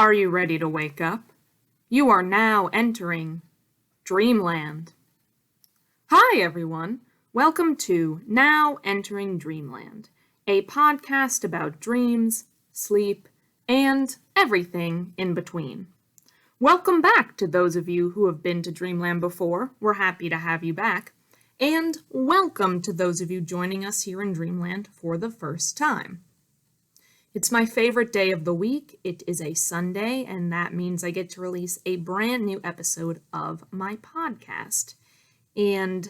Are you ready to wake up? You are now entering Dreamland. Hi, everyone. Welcome to Now Entering Dreamland, a podcast about dreams, sleep, and everything in between. Welcome back to those of you who have been to Dreamland before. We're happy to have you back. And welcome to those of you joining us here in Dreamland for the first time. It's my favorite day of the week. It is a Sunday, and that means I get to release a brand new episode of my podcast. And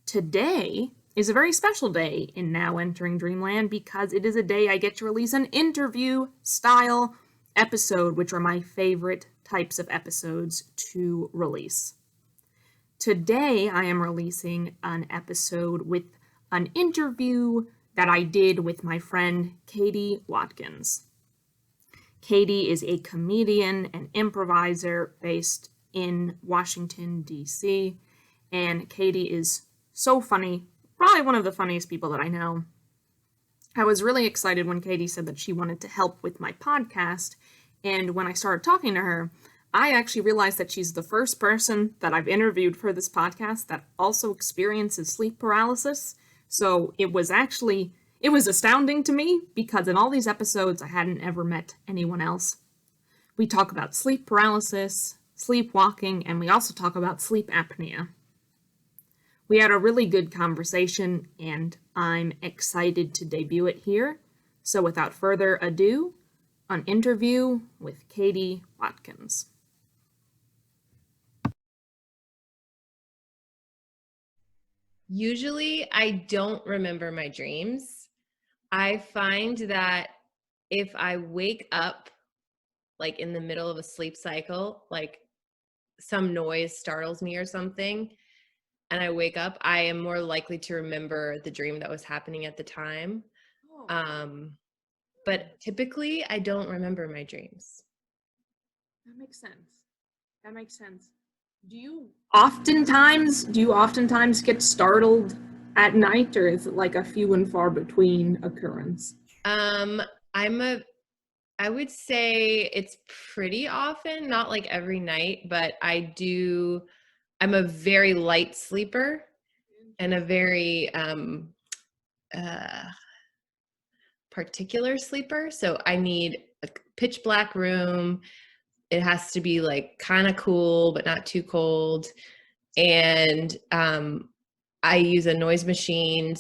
today is a very special day in Now Entering Dreamland because it is a day I get to release an interview-style episode, which are my favorite types of episodes to release. Today, I am releasing an episode with an interview that I did with my friend Katie Watkins. Katie is a comedian and improviser based in Washington, D.C., and Katie is so funny, probably one of the funniest people that I know. I was really excited when Katie said that she wanted to help with my podcast, and when I started talking to her, I actually realized that she's the first person that I've interviewed for this podcast that also experiences sleep paralysis. So it was astounding to me because in all these episodes, I hadn't ever met anyone else. We talk about sleep paralysis, sleepwalking, and we also talk about sleep apnea. We had a really good conversation, and I'm excited to debut it here. So without further ado, an interview with Katie Watkins. Usually, I don't remember my dreams. I find that if I wake up like in the middle of a sleep cycle, like some noise startles me or something, and I wake up, I am more likely to remember the dream that was happening at the time. But typically, I don't remember my dreams. That makes sense. Do you oftentimes get startled at night, or is it like a few and far between occurrence? I would say it's pretty often, not like every night, but I'm a very light sleeper and a very particular sleeper. So I need a pitch black room. It has to be like kind of cool, but not too cold. And I use a noise machine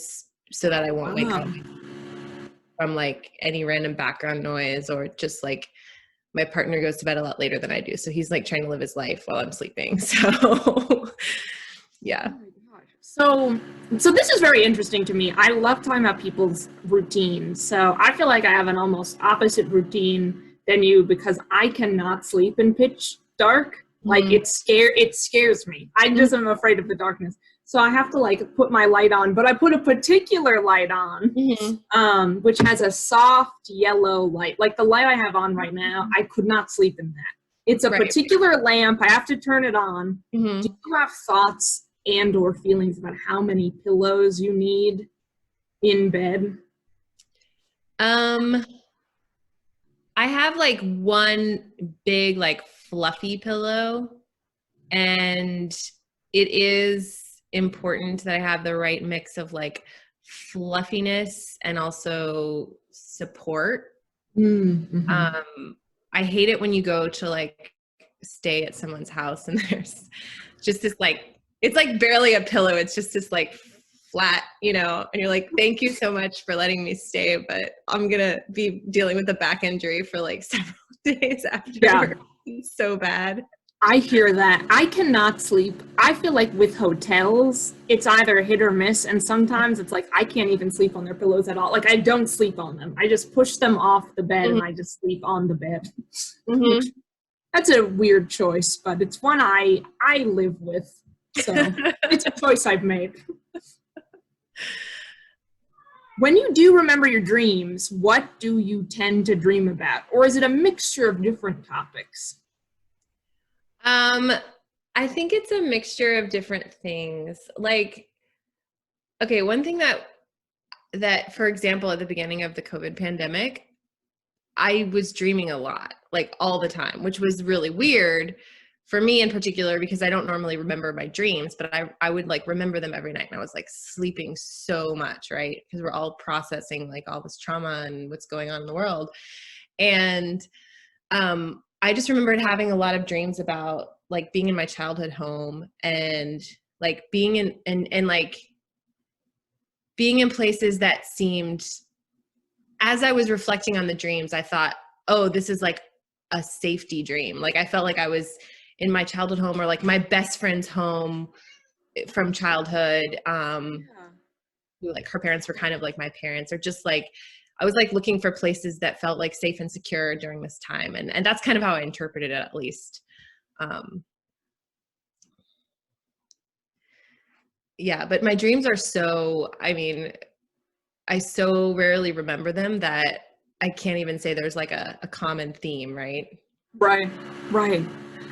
so that I won't wake up from like any random background noise, or just like my partner goes to bed a lot later than I do. So he's like trying to live his life while I'm sleeping. So yeah. Oh my gosh. So this is very interesting to me. I love talking about people's routines. So I feel like I have an almost opposite routine than you because I cannot sleep in pitch dark. Like it scares me. I just am afraid of the darkness. So I have to like put my light on, but I put a particular light on, which has a soft yellow light. Like the light I have on right now, I could not sleep in that. It's a particular lamp. I have to turn it on. Do you have thoughts and or feelings about how many pillows you need in bed? I have like one big like fluffy pillow, and it is important that I have the right mix of like fluffiness and also support. I hate it when you go to like stay at someone's house and there's just this like, it's like barely a pillow. It's just this like flat, and you're like, thank you so much for letting me stay, but I'm going to be dealing with a back injury for like several days after. Yeah. It's so bad. I hear that. I cannot sleep. I feel like with hotels, it's either hit or miss, and sometimes it's like I can't even sleep on their pillows at all. Like I don't sleep on them. I just push them off the bed and I just sleep on the bed. That's a weird choice, but it's one I live with. So it's a choice I've made. When you do remember your dreams, what do you tend to dream about? Or is it a mixture of different topics? I think it's a mixture of different things. Like, okay, one thing that, for example, at the beginning of the COVID pandemic, I was dreaming a lot, like all the time, which was really weird for me in particular, because I don't normally remember my dreams, but I would like remember them every night. And I was like sleeping so much, right? Because we're all processing like all this trauma and what's going on in the world. And I just remembered having a lot of dreams about like being in my childhood home and like being in and like being in places that seemed, as I was reflecting on the dreams, I thought, oh, this is like a safety dream. Like I felt like I was in my childhood home, or like my best friend's home from childhood. Yeah. Who, like her parents were kind of like my parents, or just like I was like looking for places that felt like safe and secure during this time. And that's kind of how I interpreted it, at least. Um, yeah, but my dreams are so, I mean, I so rarely remember them that I can't even say there's like a common theme, right? Right, right.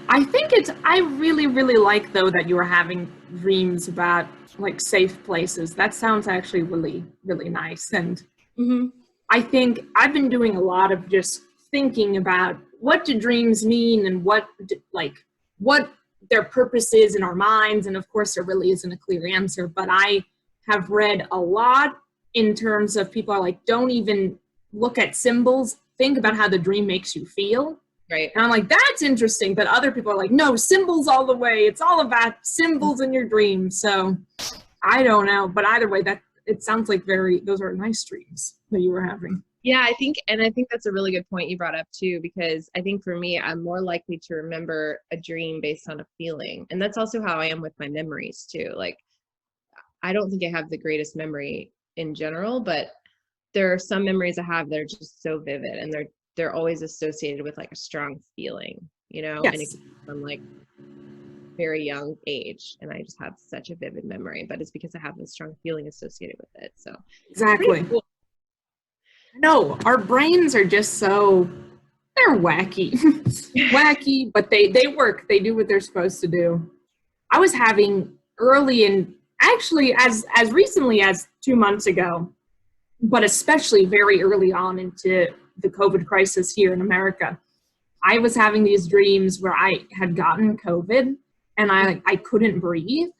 I really, really like though that you were having dreams about like safe places. That sounds actually really, really nice. And Mm-hmm. I think I've been doing a lot of just thinking about what do dreams mean and what their purpose is in our minds. And of course, there really isn't a clear answer, but I have read a lot in terms of people are like, don't even look at symbols, think about how the dream makes you feel. Right. And I'm like, that's interesting. But other people are like, no, symbols all the way. It's all about symbols in your dreams. So I don't know. But either way, that it sounds like those are nice dreams that you were having. Yeah, I think that's a really good point you brought up too, because I think for me, I'm more likely to remember a dream based on a feeling. And that's also how I am with my memories too. Like, I don't think I have the greatest memory in general, but there are some memories I have that are just so vivid, and they're always associated with like a strong feeling, you know, and it Yes, from like very young age, and I just have such a vivid memory, but it's because I have a strong feeling associated with it. So pretty exactly. cool. No, our brains are just they're wacky. Wacky, but they work. They do what they're supposed to do. I was having early in actually as recently as 2 months ago, but especially very early on into the COVID crisis here in America. I was having these dreams where I had gotten COVID and I couldn't breathe.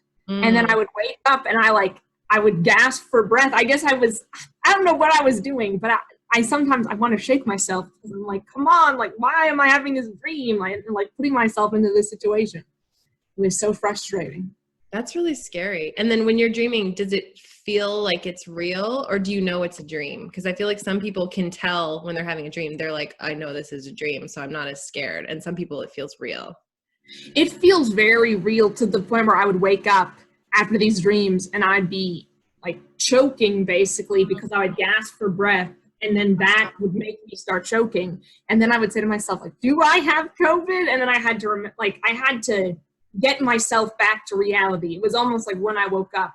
And then Mm, I would wake up and I would gasp for breath. I don't know what I was doing, but I sometimes I want to shake myself because I'm like, come on, like why am I having this dream? Like putting myself into this situation. It was so frustrating. that's really scary. And then when you're dreaming, does it feel like it's real, or do you know it's a dream? Because I feel like some people can tell when they're having a dream. They're like, I know this is a dream, so I'm not as scared. And some people, it feels real. It feels very real to the point where I would wake up after these dreams and I'd be like choking basically because I would gasp for breath and then that would make me start choking. And then I would say to myself, like, do I have COVID? And then I had to I had to get myself back to reality. It was almost like when I woke up,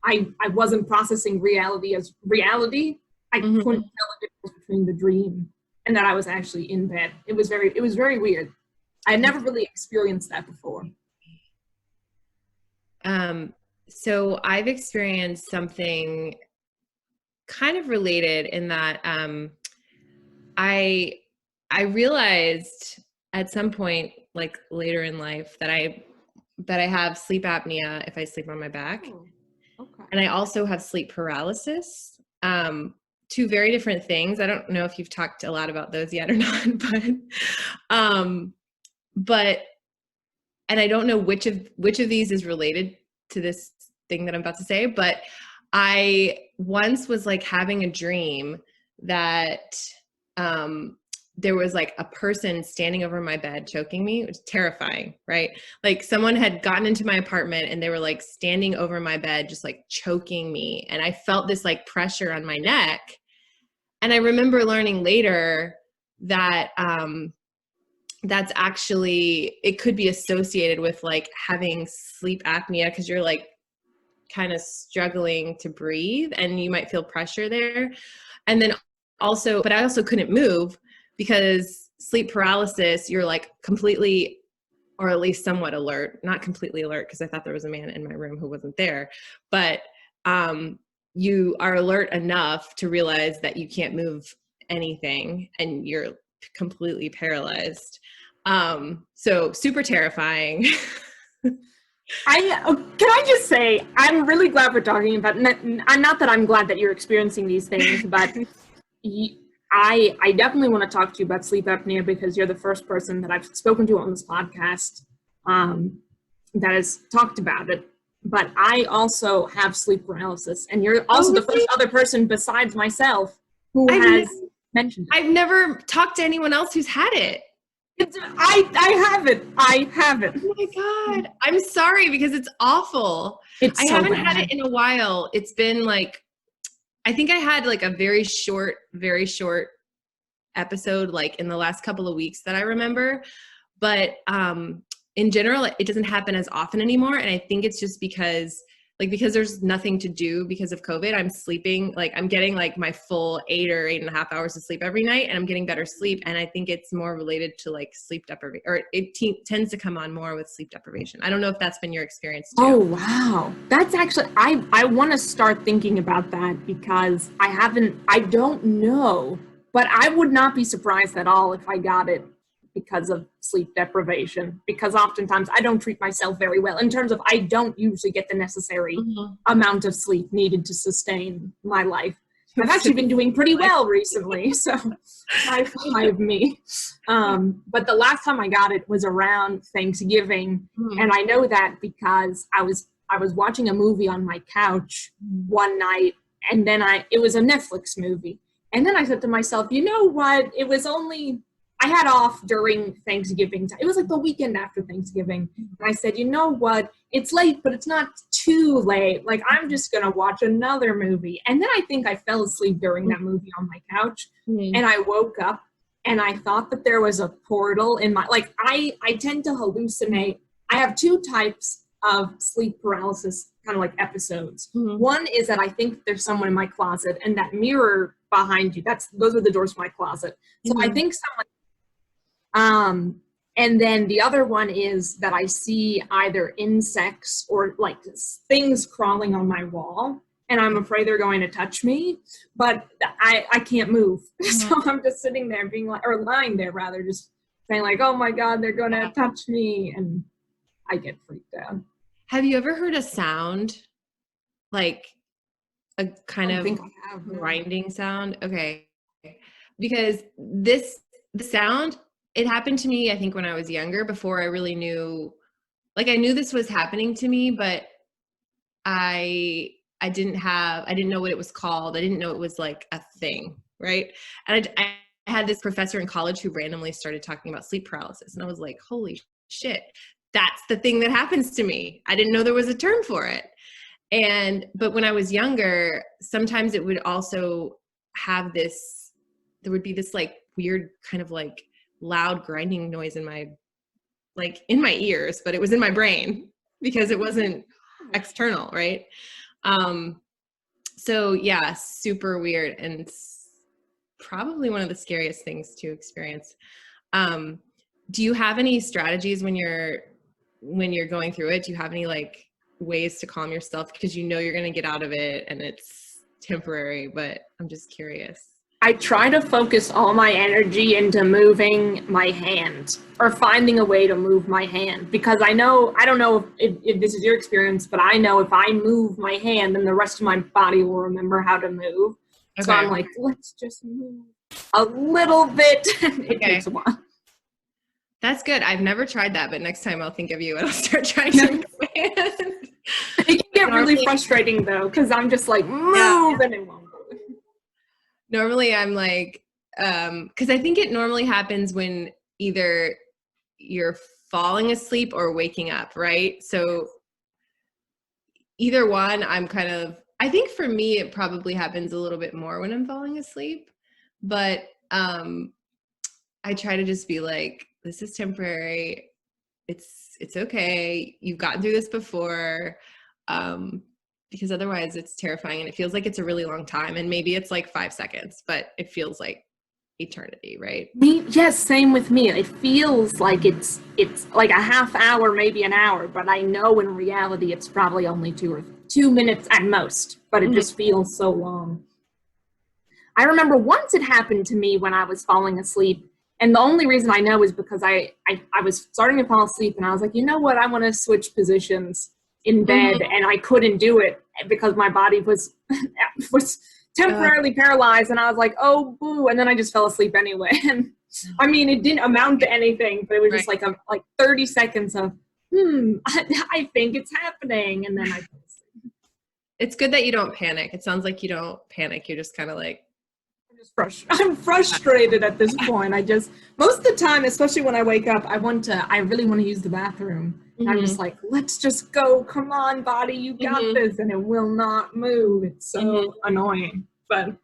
I wasn't processing reality as reality. I couldn't Mm-hmm. tell the difference between the dream and that I was actually in bed. It was very weird. I had never really experienced that before. Um, so I've experienced something kind of related in that I I realized at some point, like later in life, that I have sleep apnea if I sleep on my back, Oh, okay. and I also have sleep paralysis. Two very different things. I don't know if you've talked a lot about those yet or not, um, but and I don't know which of these is related to this thing that I'm about to say, but I once was like having a dream that um there was like a person standing over my bed choking me. It was terrifying, right? Like someone had gotten into my apartment and they were like standing over my bed just like choking me, and I felt this like pressure on my neck. And I remember learning later that that's actually, it could be associated with like having sleep apnea, because you're like kind of struggling to breathe and you might feel pressure there. And then also, but I also couldn't move because sleep paralysis, you're like completely, or at least somewhat alert, not completely alert because I thought there was a man in my room who wasn't there, but you are alert enough to realize that you can't move anything and you're completely paralyzed. So super terrifying. Can I just say, I'm really glad we're talking about, not that I'm glad that you're experiencing these things, but I definitely want to talk to you about sleep apnea because you're the first person that I've spoken to on this podcast that has talked about it. But I also have sleep paralysis, and you're also the first other person besides myself who has mentioned it. I've never talked to anyone else who's had it. I haven't. Oh my God. I'm sorry because it's awful. I haven't had it in a while. It's been like, I think I had like a very short episode like in the last couple of weeks that I remember. But in general, it doesn't happen as often anymore. And I think it's just because there's nothing to do because of COVID, I'm sleeping, like I'm getting like my full 8 or 8.5 hours of sleep every night, and I'm getting better sleep. And I think it's more related to like sleep deprivation, or it tends to come on more with sleep deprivation. I don't know if that's been your experience too. Oh, wow. That's actually, I want to start thinking about that because I don't know, but I would not be surprised at all if I got it because of sleep deprivation, because oftentimes I don't treat myself very well in terms of I don't usually get the necessary amount of sleep needed to sustain my life. I've actually been doing pretty well recently, so high of me. But the last time I got it was around Thanksgiving, and I know that because I was watching a movie on my couch one night, and then it was a Netflix movie, and then I said to myself, you know what? It was only I had off during Thanksgiving. It was like the weekend after Thanksgiving. And I said, you know what? It's late, but it's not too late. Like, I'm just going to watch another movie. And then I think I fell asleep during that movie on my couch. And I woke up and I thought that there was a portal in my, like, I tend to hallucinate. I have 2 types of sleep paralysis kind of like episodes. One is that I think there's someone in my closet, and that mirror behind you, those are the doors to my closet. So I think someone, and then the other one is that I see either insects or like things crawling on my wall, and I'm afraid they're going to touch me, but I can't move. So I'm just sitting there lying there rather, just saying like, oh my God, they're going to touch me. And I get freaked out. Have you ever heard a sound, like a kind of grinding sound? Okay. Because the sound, it happened to me, I think, when I was younger, before I really knew, like I knew this was happening to me, but I didn't know what it was called. I didn't know it was like a thing, right? And I had this professor in college who randomly started talking about sleep paralysis, and I was like, holy shit, that's the thing that happens to me. I didn't know there was a term for it. But when I was younger, sometimes it would also have there would be this like weird kind of like loud grinding noise in my ears, but it was in my brain because it wasn't external, right? So yeah, super weird, and probably one of the scariest things to experience. Do you have any strategies when you're going through it? Do you have any like ways to calm yourself, because you know you're going to get out of it and it's temporary? But I'm just curious. I try to focus all my energy into moving my hand or finding a way to move my hand, because I don't know if this is your experience, but I know if I move my hand, then the rest of my body will remember how to move. Okay. So I'm like, let's just move a little bit. It takes a while. That's good. I've never tried that, but next time I'll think of you and I'll start trying to move my hand. It can get really frustrating though, because I'm just like, move, and it won't. Normally I'm like, because I think it normally happens when either you're falling asleep or waking up, right? So either one, I think for me, it probably happens a little bit more when I'm falling asleep, but I try to just be like, this is temporary. It's okay. You've gotten through this before. Because otherwise it's terrifying, and it feels like it's a really long time, and maybe it's like 5 seconds, but it feels like eternity, right? Yes, same with me. It feels like it's like a half hour, maybe an hour, but I know in reality it's probably only 2 minutes at most, but it just feels so long. I remember once it happened to me when I was falling asleep. And the only reason I know is because I was starting to fall asleep and I was like, you know what? I want to switch positions in bed, and I couldn't do it because my body was temporarily paralyzed, and I was like, oh boo, and then I just fell asleep anyway. And I mean, it didn't amount to anything, but it was just like 30 seconds of I think it's happening, and then I fell asleep. It's good that you don't panic. It sounds like you don't panic. You're just kind of like, I'm frustrated at this point. Most of the time, especially when I wake up, I really want to use the bathroom. And I'm just like, let's just go. Come on, body, you got this. And it will not move. It's so annoying. But,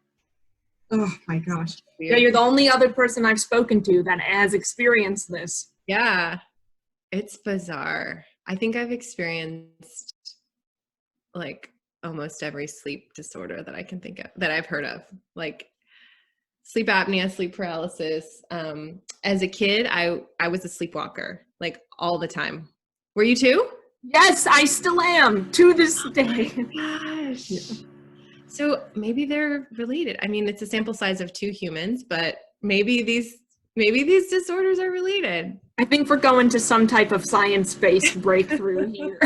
oh my gosh. Yeah, you're the only other person I've spoken to that has experienced this. Yeah, it's bizarre. I think I've experienced like almost every sleep disorder that I can think of, that I've heard of. Like sleep apnea, sleep paralysis. As a kid, I was a sleepwalker, like all the time. Were you too? Yes, I still am to this day. Oh my gosh. Yeah. So maybe they're related. I mean, it's a sample size of 2 humans, but maybe these disorders are related. I think we're going to some type of science-based breakthrough here.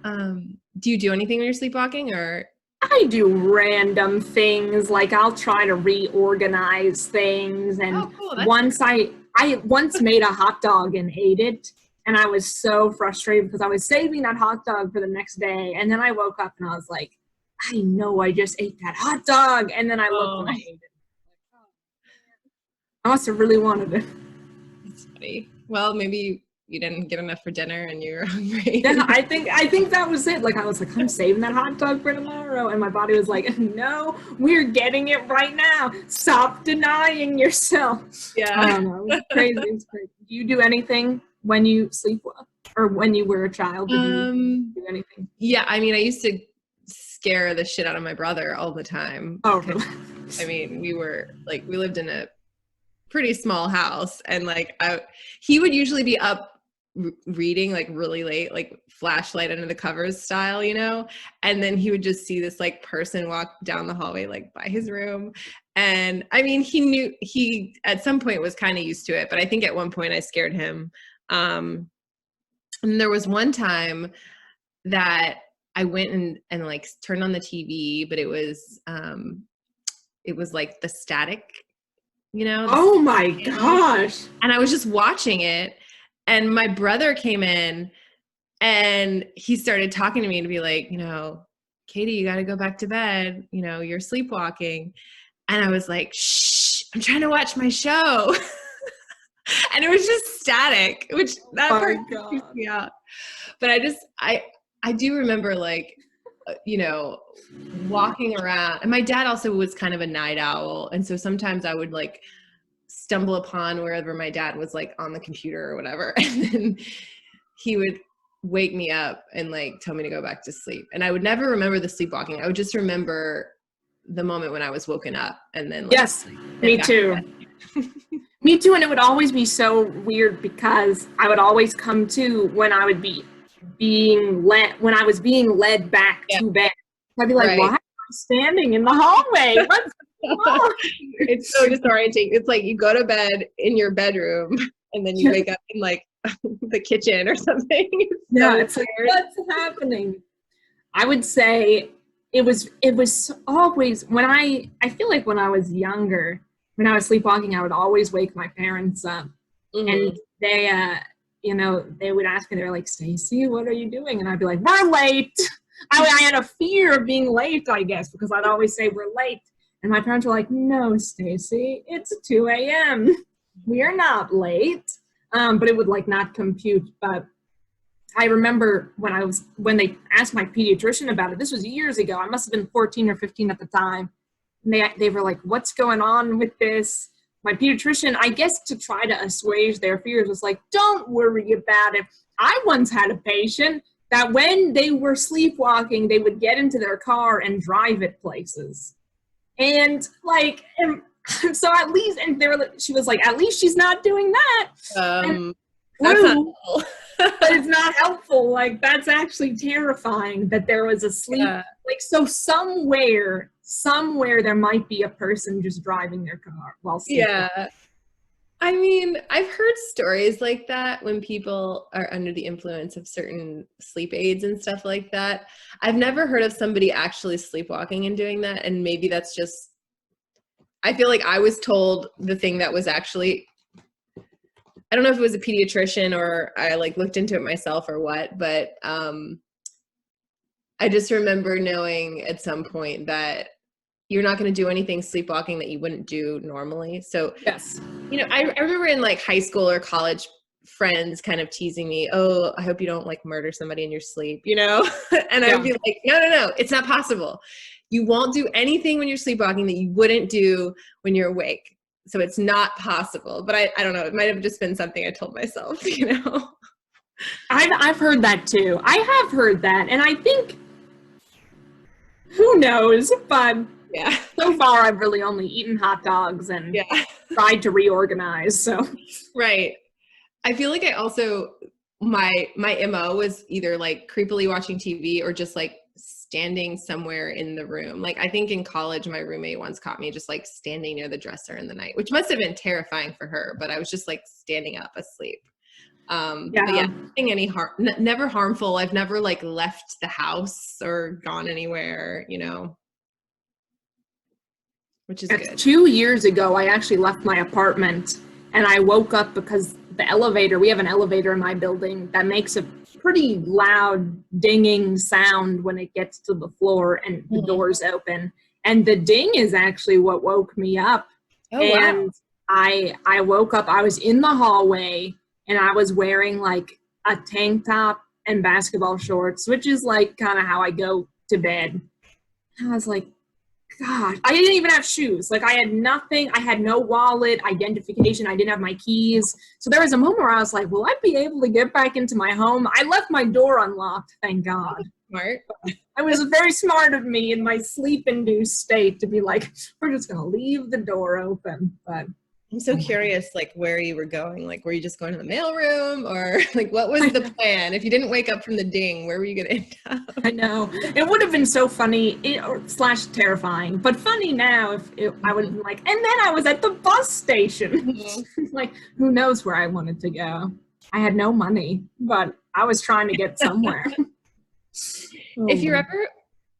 Do you do anything when you're sleepwalking, or? I do random things, like I'll try to reorganize things, and once I once made a hot dog and ate it, and I was so frustrated because I was saving that hot dog for the next day, and then I woke up and I was like, I know I just ate that hot dog, and then I looked and I ate it. I must have really wanted it. That's funny. Well, maybe you didn't get enough for dinner and you were hungry. Yeah, I think that was it. Like I was like, I'm saving that hot dog for tomorrow, and my body was like, no, we're getting it right now. Stop denying yourself. Yeah, I don't know. It's crazy. It's crazy. Do you do anything when you sleepwalk, or when you were a child? Did you do anything? Yeah, I mean, I used to scare the shit out of my brother all the time. Oh, really? I mean, we lived in a pretty small house, and he would usually be up reading like really late, like flashlight under the covers style, you know, and then he would just see this like person walk down the hallway like by his room, and I mean he at some point was kind of used to it, but I think at one point I scared him. And there was one time that I went and like turned on the TV, but it was like the static, you know. Oh my gosh. And I was just watching it, and my brother came in and he started talking to me to be like, you know, Katie, you got to go back to bed. You know, you're sleepwalking. And I was like, shh, I'm trying to watch my show. And it was just static, which that part freaked me out. But I do remember like, you know, walking around, and my dad also was kind of a night owl. And so sometimes I would like stumble upon wherever my dad was like on the computer or whatever. And then he would wake me up and like tell me to go back to sleep. And I would never remember the sleepwalking. I would just remember the moment when I was woken up, and then like, yes, me too. Me too. And it would always be so weird because I would always come to when I would be being led back to bed. I'd be like, why am I standing in the hallway? What's going on? It's so disorienting. It's like you go to bed in your bedroom and then you wake up in like the kitchen or something. It's like, what's happening? I would say it was always when I feel like when I was younger, when I was sleepwalking, I would always wake my parents up, and they you know, they would ask me, they were like, Stacy, what are you doing? And I'd be like, we're late. I had a fear of being late, I guess, because I'd always say we're late. And my parents were like, no, Stacy, it's 2 a.m. We're not late. But it would like not compute. But I remember when they asked my pediatrician about it, this was years ago. I must have been 14 or 15 at the time. And they were like, what's going on with this? My pediatrician, I guess to try to assuage their fears, was like, don't worry about it. I once had a patient that when they were sleepwalking, they would get into their car and drive it places. And like, so at least, and she was like, at least she's not doing that. That's not cool. But it's not helpful. Like, that's actually terrifying that there was a sleep. Like, so somewhere, somewhere there might be a person just driving their car while sleepwalking. Yeah. I mean, I've heard stories like that when people are under the influence of certain sleep aids and stuff like that. I've never heard of somebody actually sleepwalking and doing that. And maybe that's just, I feel like I was told the thing that was actually, I don't know if it was a pediatrician or I like looked into it myself or what, but I just remember knowing at some point that you're not going to do anything sleepwalking that you wouldn't do normally. So, Yes. I remember in like high school or college, friends kind of teasing me, oh, I hope you don't like murder somebody in your sleep, And I would Yeah. be like, no, it's not possible. You won't do anything when you're sleepwalking that you wouldn't do when you're awake. So it's not possible. But I don't know. It might have just been something I told myself, I've heard that too. I have heard that, and I think who knows, but Yeah. so far I've really only eaten hot dogs and Yeah. tried to reorganize. So Right. I feel like I also my MO was either like creepily watching TV or just like standing somewhere in the room. Like I think in college my roommate once caught me just like standing near the dresser in the night, which must have been terrifying for her, but I was just like standing up asleep. But yeah, yeah, nothing any harm, never harmful. I've never like left the house or gone anywhere, which is good. 2 years ago I actually left my apartment and I woke up because we have an elevator in my building that makes a pretty loud dinging sound when it gets to the floor and the Mhm. doors open. And the ding is actually what woke me up. Oh wow. And I woke up, I was in the hallway and I was wearing like a tank top and basketball shorts, which is like kind of how I go to bed. And I was like, gosh, I didn't even have shoes. Like I had nothing. I had no wallet, identification. I didn't have my keys. So there was a moment where I was like, will I be able to get back into my home? I left my door unlocked, thank God. Smart. It was very smart of me in my sleep-induced state to be like, we're just going to leave the door open. But I'm so curious, like where you were going. Like, were you just going to the mailroom, or like what was the plan? If you didn't wake up from the ding, where were you going to end up? I know. It would have been so funny slash terrifying, but funny now if I would have been like, and then I was at the bus station. Like, who knows where I wanted to go? I had no money, but I was trying to get somewhere. If you're ever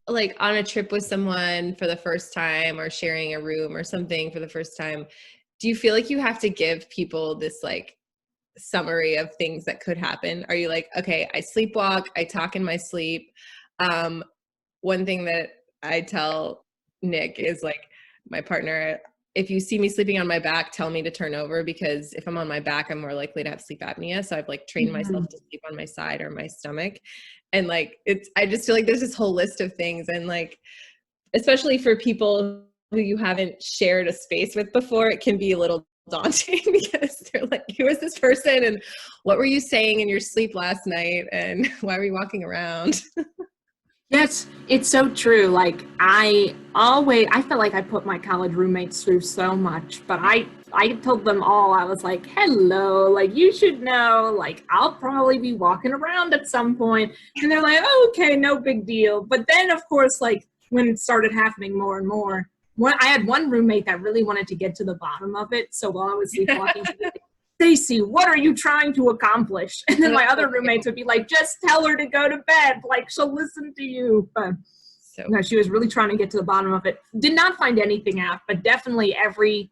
like on a trip with someone for the first time or sharing a room or something for the first time, do you feel like you have to give people this like summary of things that could happen? Are you like, okay, I sleepwalk, I talk in my sleep? One thing that I tell Nick is like, my partner, if you see me sleeping on my back, tell me to turn over, because if I'm on my back, I'm more likely to have sleep apnea. So I've like trained myself to sleep on my side or my stomach. And like, I just feel like there's this whole list of things. And like, especially for people who you haven't shared a space with before, it can be a little daunting because they're like, who is this person? And what were you saying in your sleep last night? And why were you walking around? Yes, it's so true. Like I felt like I put my college roommates through so much, but I told them all, I was like, hello, like you should know, like I'll probably be walking around at some point. And they're like, oh, okay, no big deal. But then of course, like when it started happening more and more, I had one roommate that really wanted to get to the bottom of it. So while I was sleepwalking, she'd be like, Stacy, what are you trying to accomplish? And then my other roommates would be like, just tell her to go to bed. Like, she'll listen to you. But So no, she was really trying to get to the bottom of it. Did not find anything out, but definitely every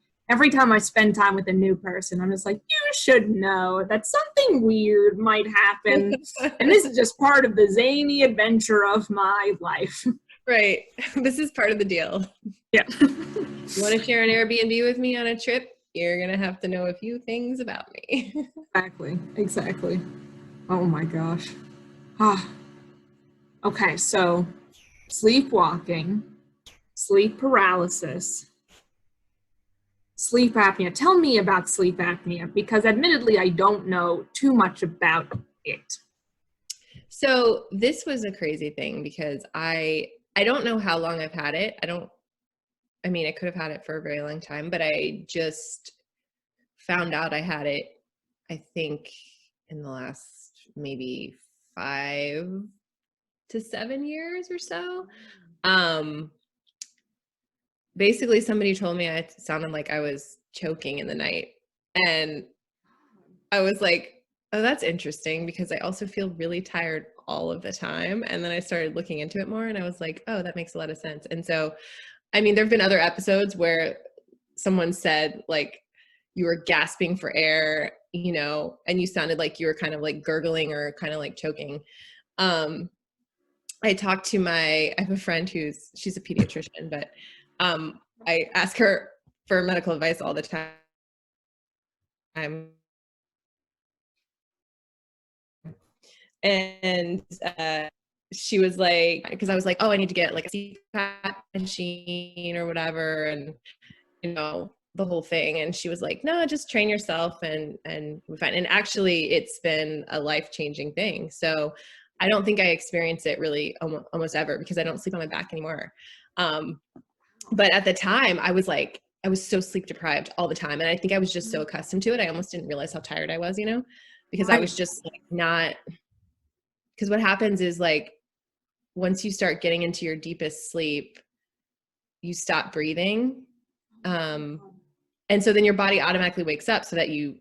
time I spend time with a new person, I'm just like, you should know that something weird might happen. And this is just part of the zany adventure of my life. right. This is part of the deal. Yeah. You want to share an Airbnb with me on a trip? You're going to have to know a few things about me. Exactly. Oh my gosh. Ah. Okay, so sleepwalking, sleep paralysis, sleep apnea. Tell me about sleep apnea because admittedly I don't know too much about it. So this was a crazy thing because I don't know how long I've had it. I mean, I could have had it for a very long time, but I just found out I had it, I think, in the last maybe 5 to 7 years or so. basically somebody told me I sounded like I was choking in the night. And I was like, oh, that's interesting because I also feel really tired all of the time. And then I started looking into it more and I was like, oh, that makes a lot of sense. And so, I mean, there have been other episodes where someone said like you were gasping for air, you know, and you sounded like you were kind of like gurgling or kind of like choking. I talked to I have a friend she's a pediatrician, but I ask her for medical advice all the time. And she was like, because I was like, oh, I need to get like a CPAP machine or whatever, and you know the whole thing. And she was like, no, just train yourself and we're fine. And actually, it's been a life-changing thing. So I don't think I experience it really almost ever because I don't sleep on my back anymore. But at the time, I was so sleep deprived all the time, and I think I was just so accustomed to it, I almost didn't realize how tired I was, you know, because I was just like not. Because what happens is like once you start getting into your deepest sleep, you stop breathing. And so then your body automatically wakes up so that you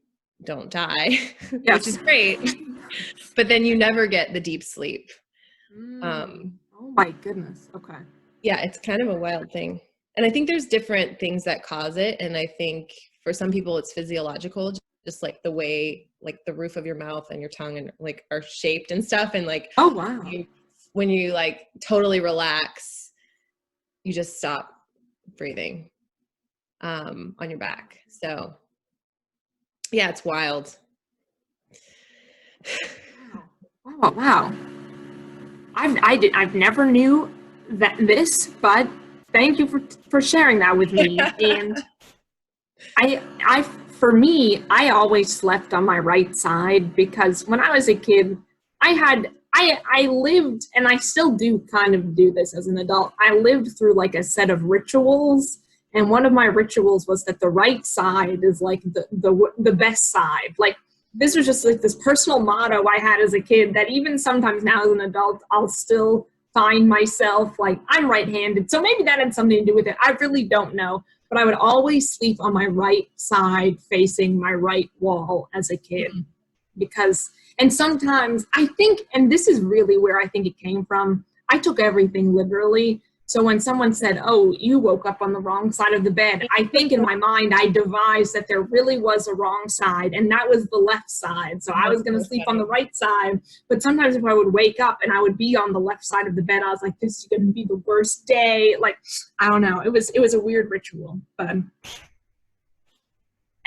don't die, Yes. which is great. But then you never get the deep sleep. Oh my goodness. Okay. Yeah, it's kind of a wild thing. And I think there's different things that cause it. And I think for some people it's physiological, just like the way like the roof of your mouth and your tongue and like are shaped and stuff. And like, oh wow, when you like totally relax, you just stop breathing on your back. So yeah, it's wild. wow. I've never knew this, but thank you for sharing that with me. And for me, I always slept on my right side because when I was a kid, I lived, and I still do kind of do this as an adult. I lived through like a set of rituals, and one of my rituals was that the right side is like the best side. Like this was just like this personal motto I had as a kid that even sometimes now as an adult, I'll still find myself like I'm right-handed. So maybe that had something to do with it. I really don't know. But I would always sleep on my right side facing my right wall as a kid because, and sometimes I think, and this is really where I think it came from, I took everything literally. So when someone said, oh, you woke up on the wrong side of the bed, I think in my mind I devised that there really was a wrong side, and that was the left side. So I was going to sleep on the right side. But sometimes if I would wake up and I would be on the left side of the bed, I was like, this is going to be the worst day. Like, I don't know. It was a weird ritual. But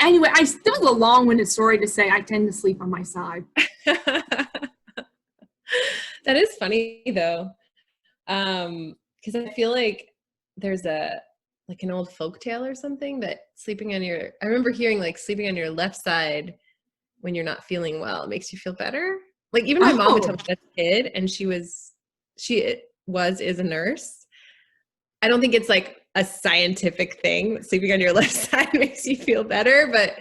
anyway, it was a long-winded story to say I tend to sleep on my side. That is funny though. Because I feel like there's like an old folktale or something that I remember hearing like sleeping on your left side when you're not feeling well, it makes you feel better. Like even my mom would tell me as a kid, and she is a nurse. I don't think it's like a scientific thing. Sleeping on your left side makes you feel better, but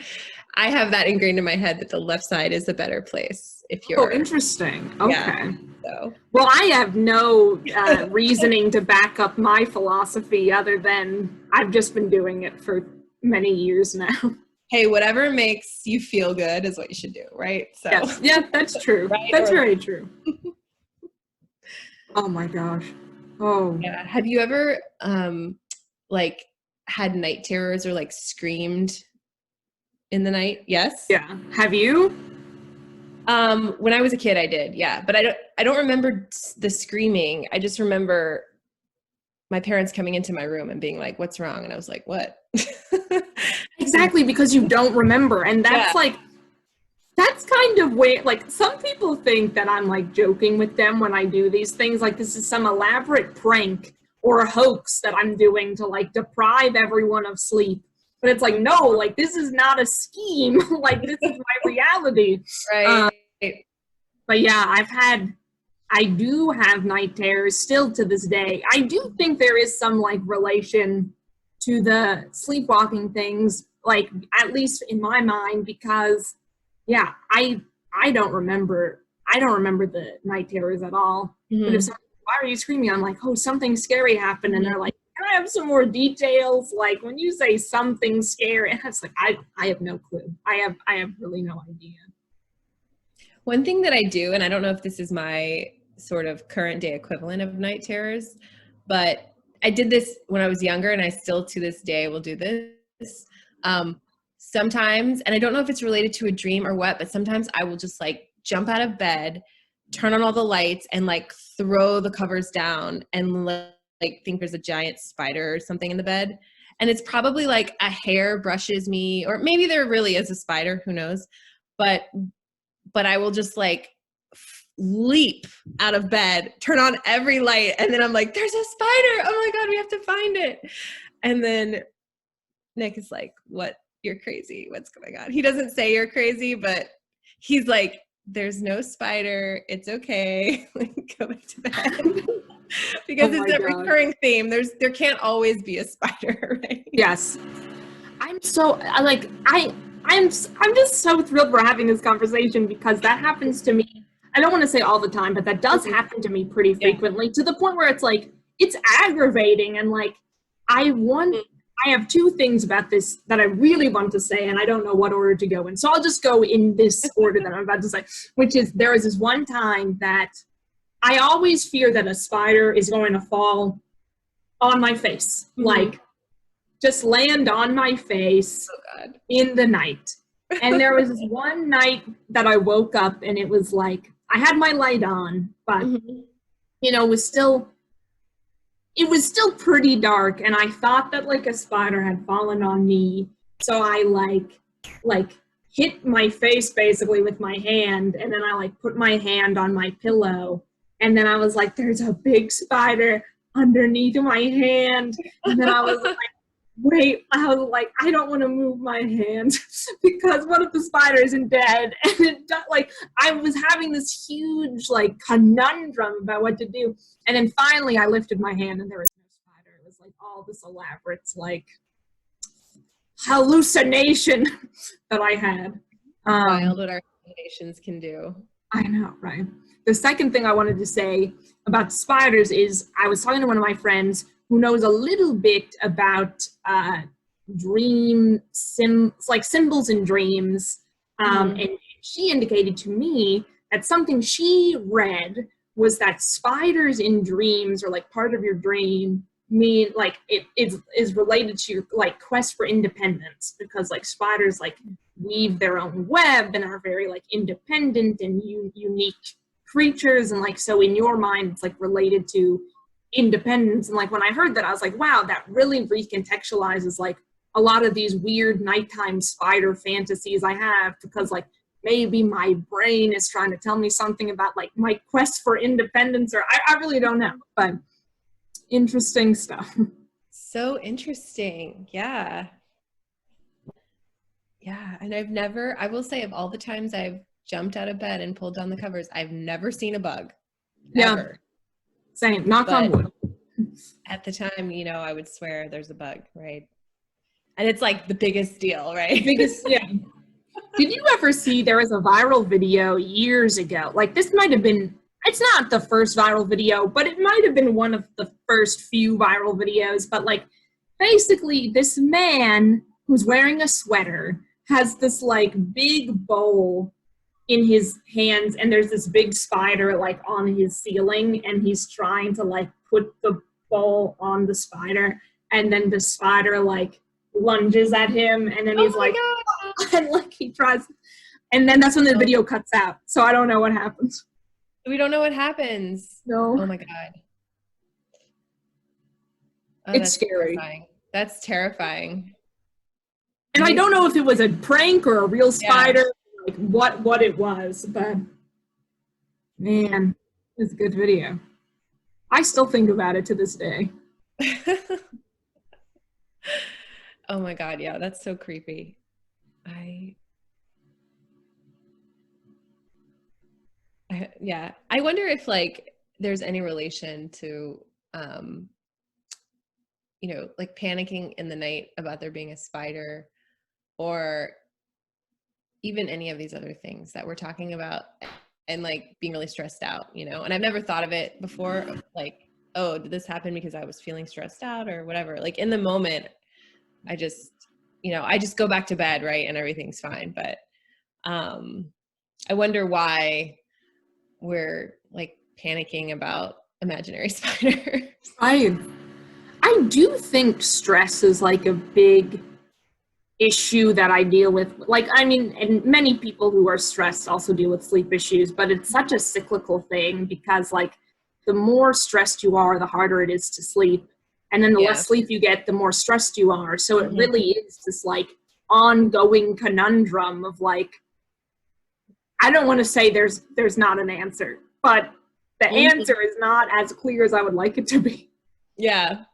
I have that ingrained in my head that the left side is a better place if you're. Oh, interesting. Okay. Yeah, so. Well, I have no reasoning to back up my philosophy other than I've just been doing it for many years now. Hey, whatever makes you feel good is what you should do, right? So. Yes. Yeah, that's true. Right? That's very true. Oh my gosh. Oh. Yeah. Have you ever like had night terrors or like screamed in the night? Yes. Yeah. Have you? When I was a kid, I did. Yeah, but I don't remember the screaming. I just remember my parents coming into my room and being like, "What's wrong?" And I was like, "What?" Exactly, because you don't remember, and that's that's kind of weird. Like some people think that I'm like joking with them when I do these things, like this is some elaborate prank or a hoax that I'm doing to like deprive everyone of sleep. But it's like, no, like this is not a scheme. Like this is my reality. Right. But yeah, I do have night terrors still to this day. I do think there is some like relation to the sleepwalking things, like at least in my mind, because yeah, I don't remember the night terrors at all. Mm-hmm. But if someone, why are you screaming? I'm like, oh, something scary happened, and they're like, I have some more details? Like when you say something scary, it's like I have no clue. I have really no idea. One thing that I do, and I don't know if this is my sort of current day equivalent of night terrors, but I did this when I was younger, and I still to this day will do this. Sometimes, and I don't know if it's related to a dream or what, but sometimes I will just like jump out of bed, turn on all the lights, and like throw the covers down and like think there's a giant spider or something in the bed. And it's probably like a hair brushes me, or maybe there really is a spider, who knows? But I will just like leap out of bed, turn on every light, and then I'm like, there's a spider. Oh my God, we have to find it. And then Nick is like, what? You're crazy. What's going on? He doesn't say you're crazy, but he's like, there's no spider. It's okay. Go back to bed. Because it's a recurring theme. There can't always be a spider, right? Yes. I'm just so thrilled we're having this conversation because that happens to me. I don't want to say all the time, but that does happen to me pretty frequently, to the point where it's like it's aggravating, and like I have two things about this that I really want to say, and I don't know what order to go in. So I'll just go in this order that I'm about to say, which is there was this one time that I always fear that a spider is going to fall on my face, like just land on my face in the night. And there was this one night that I woke up and it was like, I had my light on, but you know, it was still pretty dark, and I thought that like a spider had fallen on me. So I like hit my face basically with my hand, and then I like put my hand on my pillow, and then I was like, there's a big spider underneath my hand. And then I was like, wait, I was like, I don't want to move my hand because what if the spider isn't dead? And it like I was having this huge like conundrum about what to do. And then finally I lifted my hand and there was no spider. It was like all this elaborate like hallucination that I had. Wild what our hallucinations can do. I know, right? The second thing I wanted to say about spiders is I was talking to one of my friends who knows a little bit about like symbols in dreams. And she indicated to me that something she read was that spiders in dreams, or like part of your dream, mean like it is related to your like quest for independence, because like spiders like weave their own web and are very like independent and unique creatures, and like so in your mind it's like related to independence. And like when I heard that, I was like, wow, that really recontextualizes like a lot of these weird nighttime spider fantasies I have, because like maybe my brain is trying to tell me something about like my quest for independence, or I really don't know, but interesting stuff. So interesting. Yeah. And I will say, of all the times I've jumped out of bed and pulled down the covers, I've never seen a bug. Ever. Same. Knock on wood. At the time, you know, I would swear there's a bug, right? And it's like the biggest deal, right? Yeah. Did you ever see, there was a viral video years ago, like this might have been, it's not the first viral video, but it might have been one of the first few viral videos, but like basically this man who's wearing a sweater has this like big bowl in his hands, and there's this big spider like on his ceiling, and he's trying to like put the bowl on the spider, and then the spider like lunges at him, and then he's like, and like he tries, and then that's when the video cuts out. So I don't know what happens. We don't know what happens. No. Oh my God. Oh, it's scary. Terrifying. That's terrifying. And I don't know if it was a prank or a real spider, like what it was, but man, it's a good video. I still think about it to this day. Oh my God, yeah, that's so creepy. I wonder if like there's any relation to you know, like panicking in the night about there being a spider, or even any of these other things that we're talking about, and like being really stressed out, you know. And I've never thought of it before, like oh, did this happen because I was feeling stressed out or whatever? Like in the moment, I just, I just go back to bed, right? And everything's fine. But I wonder why we're like panicking about imaginary spiders. I do think stress is like a big issue that I deal with. Like, I mean, and many people who are stressed also deal with sleep issues, but it's such a cyclical thing because, like, the more stressed you are, the harder it is to sleep. And then the Yeah. less sleep you get, the more stressed you are. So it Mhm. really is this, like, ongoing conundrum of, like, I don't want to say there's not an answer, but the answer is not as clear as I would like it to be. Yeah.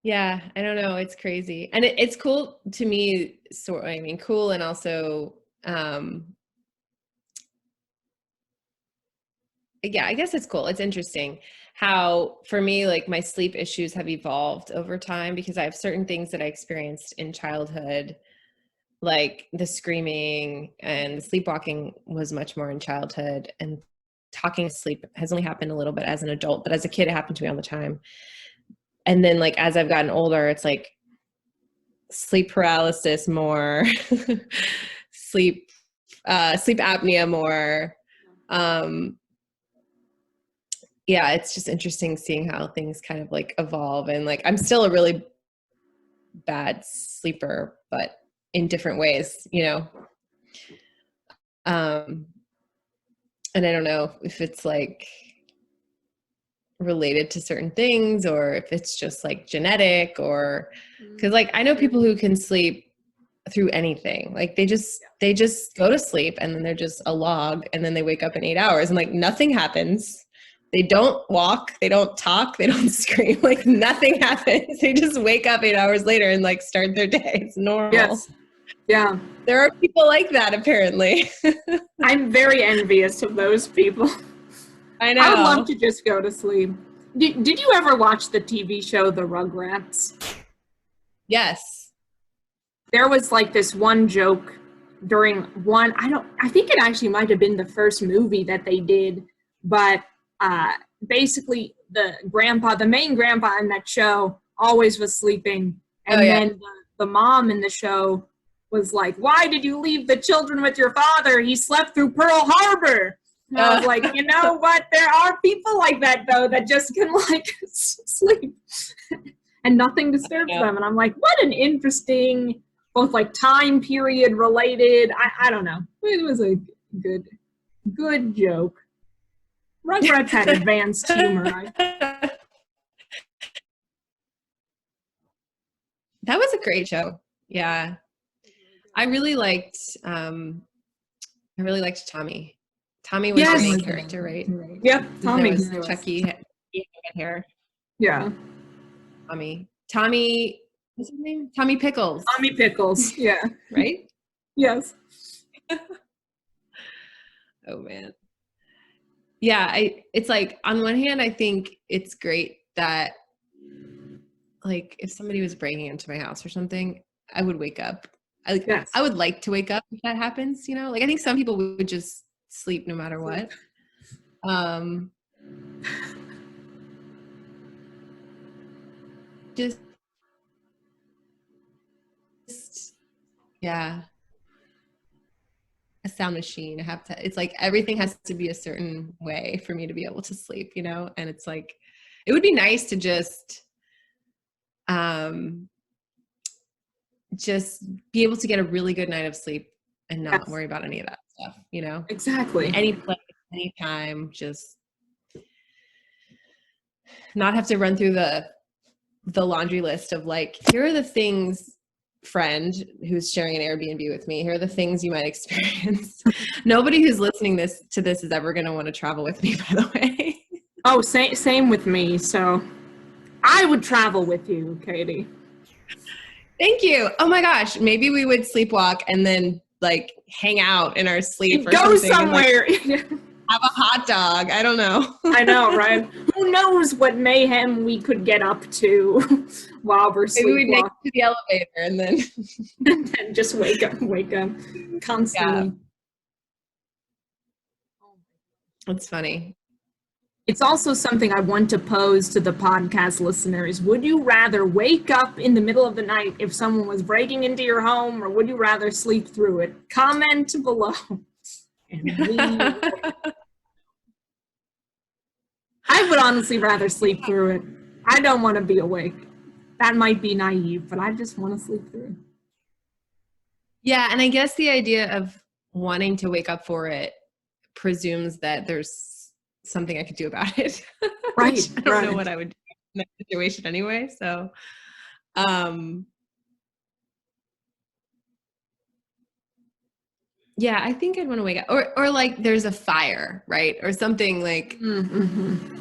Yeah, I don't know. It's crazy. And it's cool to me, cool and also, yeah, I guess it's cool. It's interesting how, for me, like my sleep issues have evolved over time because I have certain things that I experienced in childhood, like the screaming and the sleepwalking was much more in childhood, and talking sleep has only happened a little bit as an adult, but as a kid, it happened to me all the time. And then like, as I've gotten older, it's like sleep paralysis more, sleep apnea more. Yeah, it's just interesting seeing how things kind of like evolve. And like, I'm still a really bad sleeper, but in different ways, and I don't know if it's like related to certain things or if it's just like genetic, or because like I know people who can sleep through anything. Like they just go to sleep and then they're just a log, and then they wake up in 8 hours and like nothing happens. They don't walk, they don't talk, they don't scream, like nothing happens. They just wake up 8 hours later and like start their day. It's normal. Yes. Yeah. There are people like that, apparently. I'm very envious of those people. I know. I would love to just go to sleep. Did you ever watch the TV show The Rugrats? Yes. There was like this one joke during one, I think it actually might have been the first movie that they did, but basically the main grandpa in that show always was sleeping. And then the mom in the show was like, "Why did you leave the children with your father? He slept through Pearl Harbor." And I was like, you know what? There are people like that, though, that just can, like, sleep and nothing disturbs them. And I'm like, what an interesting, both, like, time period related. I don't know. It was a good joke. Rugrats had advanced humor. That was a great show. Yeah. I really liked Tommy. Tommy was the main character, right? Yep, Tommy. There was Chucky had hair. Yeah. Tommy, what's his name? Tommy Pickles. Tommy Pickles, yeah. Right? Yes. Oh, man. Yeah, it's like, on one hand, I think it's great that, like, if somebody was breaking into my house or something, I would wake up. I would like to wake up if that happens, Like, I think some people would just sleep no matter what. Just yeah. A sound machine. It's like everything has to be a certain way for me to be able to sleep, And it's like, it would be nice to just be able to get a really good night of sleep and not worry about any of that stuff, Exactly. Any place, anytime, just not have to run through the laundry list of like, here are the things, friend who's sharing an Airbnb with me, here are the things you might experience. Nobody who's listening to this is ever going to want to travel with me, by the way. Oh, same with me. So I would travel with you, Katie. Thank you. Oh my gosh. Maybe we would sleepwalk and then like hang out in our sleep or go something. Somewhere. And, like, have a hot dog. I don't know. I know, right? Who knows what mayhem we could get up to while we're sleepwalking. Maybe we'd make it to the elevator and then and then just wake up constantly. It's funny. It's also something I want to pose to the podcast listeners. Would you rather wake up in the middle of the night if someone was breaking into your home, or would you rather sleep through it? Comment below. And I would honestly rather sleep through it. I don't want to be awake. That might be naive, but I just want to sleep through it. Yeah, and I guess the idea of wanting to wake up for it presumes that there's something I could do about it. Right. Which I don't know what I would do in that situation anyway. So, yeah, I think I'd want to wake up, or like there's a fire, right, or something like. Mm-hmm.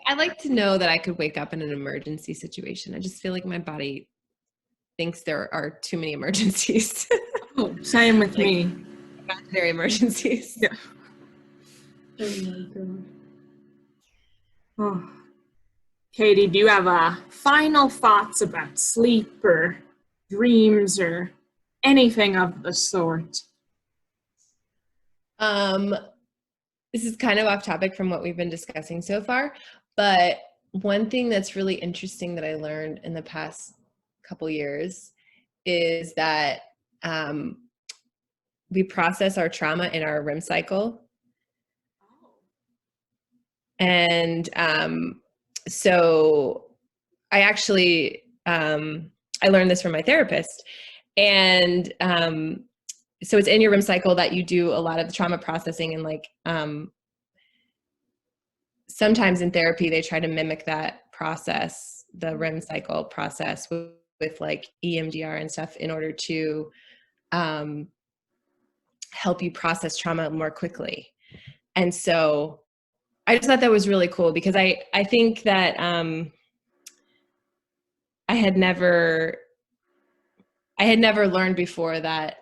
I like to know that I could wake up in an emergency situation. I just feel like my body thinks there are too many emergencies. Oh, same with like, me. Imaginary emergencies. Yeah. Oh my God. Oh. Katie, do you have final thoughts about sleep or dreams or anything of the sort? This is kind of off topic from what we've been discussing so far, but one thing that's really interesting that I learned in the past couple years is that we process our trauma in our REM cycle. And so I actually, I learned this from my therapist. And so it's in your REM cycle that you do a lot of the trauma processing, and like sometimes in therapy, they try to mimic that process, the REM cycle process with like EMDR and stuff in order to help you process trauma more quickly. And so I just thought that was really cool because I think that I had never learned before that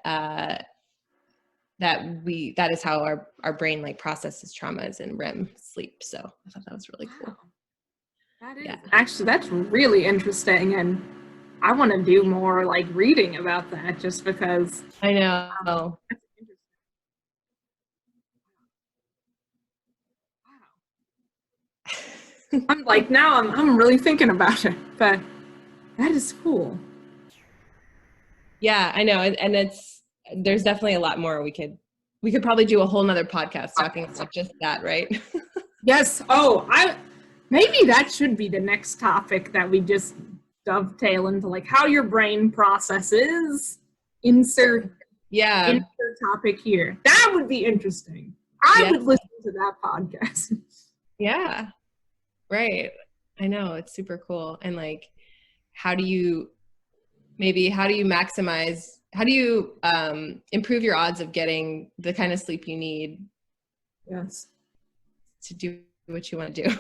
that is how our brain like processes traumas in REM sleep. So I thought that was really cool. That is actually, that's really interesting, and I want to do more like reading about that just because I know. I'm like, now I'm really thinking about it, but that is cool. Yeah, I know. And there's definitely a lot more we could probably do a whole nother podcast talking about just that, right? Yes. Oh, maybe that should be the next topic that we just dovetail into, like how your brain processes. Insert topic here. That would be interesting. I would listen to that podcast. Yeah. Right. I know, it's super cool. And like, how do you maximize, how do you improve your odds of getting the kind of sleep you need? Yes. To do what you want to do.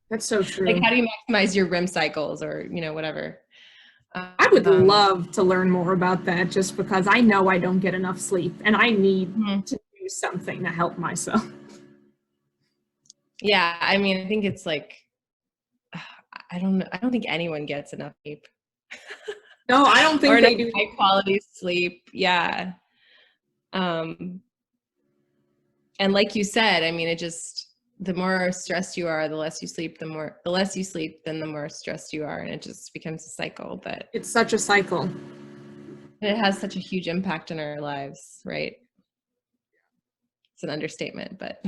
That's so true. Like, how do you maximize your REM cycles, or, whatever? I would love to learn more about that, just because I know I don't get enough sleep and I need to do something to help myself. Yeah. I mean, I think it's like, I don't think anyone gets enough sleep. No, I don't think they do. High quality sleep. Yeah. And like you said, I mean, the more stressed you are, the less you sleep, the less you sleep, then the more stressed you are. And it just becomes a cycle, but it's such a cycle. And it has such a huge impact in our lives, right? It's an understatement, but.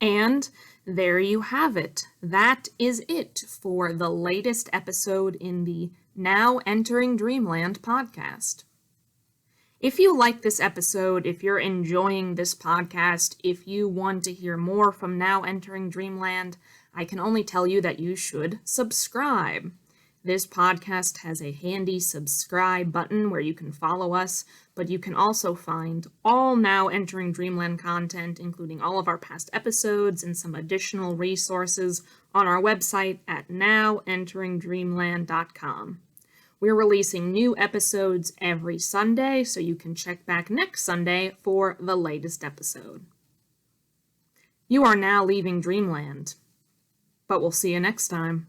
And there you have it. That is it for the latest episode in the Now Entering Dreamland podcast. If you like this episode, if you're enjoying this podcast, if you want to hear more from Now Entering Dreamland, I can only tell you that you should subscribe. This podcast has a handy subscribe button where you can follow us, but you can also find all Now Entering Dreamland content, including all of our past episodes and some additional resources, on our website at nowenteringdreamland.com. We're releasing new episodes every Sunday, so you can check back next Sunday for the latest episode. You are now leaving Dreamland, but we'll see you next time.